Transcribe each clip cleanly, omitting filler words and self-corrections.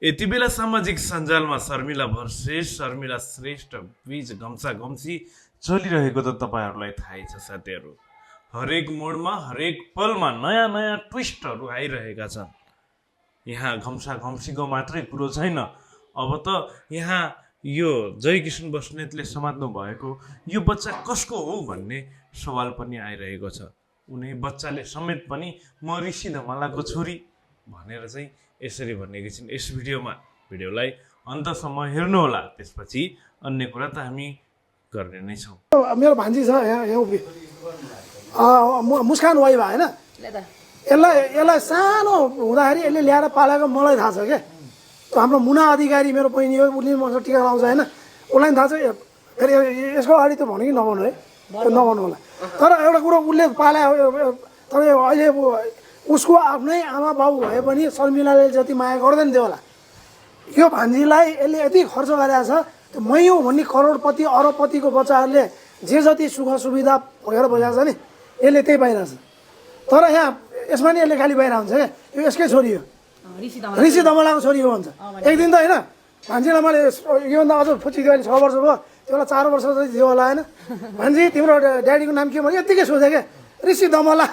यति बेला सामाजिक सञ्जालमा शर्मिला भर्सेस शर्मिला श्रेष्ठ बीच घम्सा घम्सी चलिरहेको त तपाईँहरूलाई थाहै छ साथीहरू। हरेक मोडमा हरेक पलमा नयाँ नयाँ ट्विस्टहरू आइरहेका छन्। यहाँ घम्सा घम्सीको मात्रै कुरो छैन, अब त यहाँ यो जयकिशन बस्नेतले समात्नु भएको यो बच्चा कसको हो भन्ने सवाल पनि आइरहेको छ। उनी बच्चाले समेत पनि म ऋषि धमलाको छोरी भनेर चाहिँ यसरी भनेकी छिन् यस भिडियोमा। भिडियोलाई अन्तसम्म हेर्नुहोला, त्यसपछि अन्य कुरा त हामी गर्ने नै छौँ। मेरो भान्जी छ यहाँ उभि मुस्कान वाइबा होइन, यसलाई सानो हुँदाखेरि यसले ल्याएर पालेको मलाई थाहा छ क्या। हाम्रो मुना अधिकारी मेरो बहिनी हो, उसले मसँग टिका लाउँछ होइन, उसलाई थाहा छ। फेरि यसको अगाडि त भन्यो कि नभन्नु है, नभन्नु होला। तर एउटा कुरो उसले पाले, तर अहिले उसको आफ्नै आमा बाउ भए पनि शर्मिलाले जति माया गर्दैन थियो होला। यो भान्जीलाई यसले यति खर्च गरेको छ, त्यो मै हो भन्ने करोडपति अरबपतिको बच्चाहरूले जे जति सुख सुविधा भोगेर बसेको छ नि, यसले त्यही पाइरहेछ। तर यहाँ यसमा नि यसले गाली पाइरहेको हुन्छ क्या। यो यसकै छोरी हो, ऋषि धमलाको छोरी हो भन्छ। एक दिन त होइन भान्जीलाई मैले योभन्दा अझ फुच्ची दियो, अहिले 6 वर्ष भयो, त्यो बेला 4 वर्ष जति थियो होला होइन। भान्जी तिम्रो ड्याडीको नाम के भन्यो यत्तिकै सोधेँ क्या, ऋषि धमला।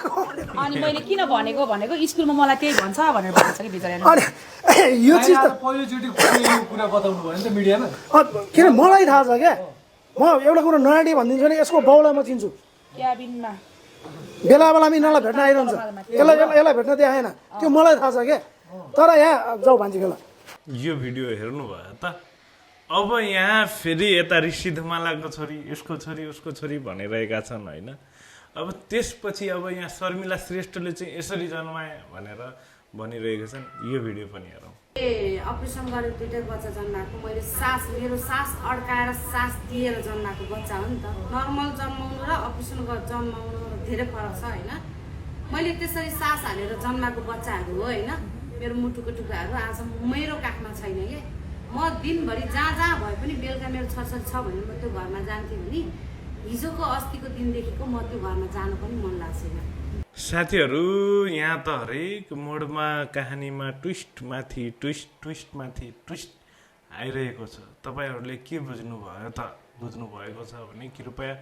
अनि मैले किन भनेको स्कुलमा मलाई त्यही भन्छ भनेर भन्छ कि बिचरा। अनि यो चिज त पहिलोचोटि कुरा बताउनु भयो नि त मिडियामा। किन मलाई थाहा छ क्या। म एउटा कुरो नयाँटी भनिदिन्छु नि, यसको बाउलाई म चिन्छु। क्याबिनमा बेला बेलामा यिनीहरूलाई भेट्न आइरहन्छ, यसलाई भेट्न देखाएन, त्यो मलाई थाहा छ क्या। तर यहाँ जाऊ भान्जी बेला यो भिडियो हेर्नुभयो त। अब यहाँ फेरि यता ऋषि धमलाको छोरी, यसको छोरी, उसको छोरी भनिरहेका छन् होइन। अब त्यसपछि अब यहाँ शर्मिला श्रेष्ठले चाहिँ यसरी जन्माए भनेर भनिरहेका छन्। यो भिडियो पनि हेरौँ। अपरेसन गरेर 2टा बच्चा जन्माएको, मैले मेरो सास अड्काएर सास दिएर जन्माएको बच्चा हो नि त। नर्मल जन्माउनु र अपरेसन गरेर जन्माउनु धेरै फरक छ होइन। मैले त्यसरी सास हालेर जन्माएको बच्चाहरू हो होइन। मेरो मुटुको टुक्राहरू आज मेरो काखमा छैन कि। म दिनभरि जहाँ जहाँ भए पनि बेलुका मेरो छरछर छ भने म त्यो घरमा जान्थेँ भने हिजोको अस्तिको दिनदेखिको म त्यो घरमा जानु पनि मन लाग्दैन। साथीहरू यहाँ त हरेक मोडमा कहानीमा ट्विस्ट माथि ट्विस्ट, ट्विस्ट माथि ट्विस्ट आइरहेको छ। तपाईँहरूले के बुझ्नुभयो त? बुझ्नुभएको छ भने कृपया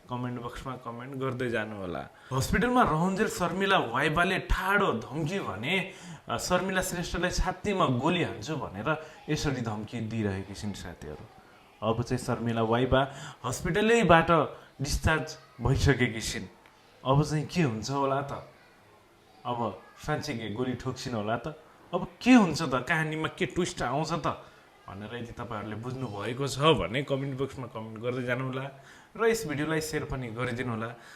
कमेन्ट बक्समा कमेन्ट गर्दै जानुहोला। हस्पिटलमा रहन्जेल शर्मिला वाइबाले ठाडो धम्की भने शर्मिला श्रेष्ठलाई छातीमा गोली हान्छु भनेर यसरी धम्की दिइरहेकी छिन् साथीहरू। अब चाहिँ शर्मिला वाइबा हस्पिटलैबाट डिस्चार्ज भइसकेकी छिन्। अब चाहिँ के हुन्छ होला त? अब साँच्चीकै गोली ठोक्सिन होला त? अब के हुन्छ त? कहानीमा के ट्विस्ट आउँछ त भनेर यदि तपाईँहरूले बुझ्नु भएको छ भने कमेन्ट बक्समा कमेन्ट गर्दै जानुहोला र यस भिडियोलाई सेयर पनि गरिदिनु होला।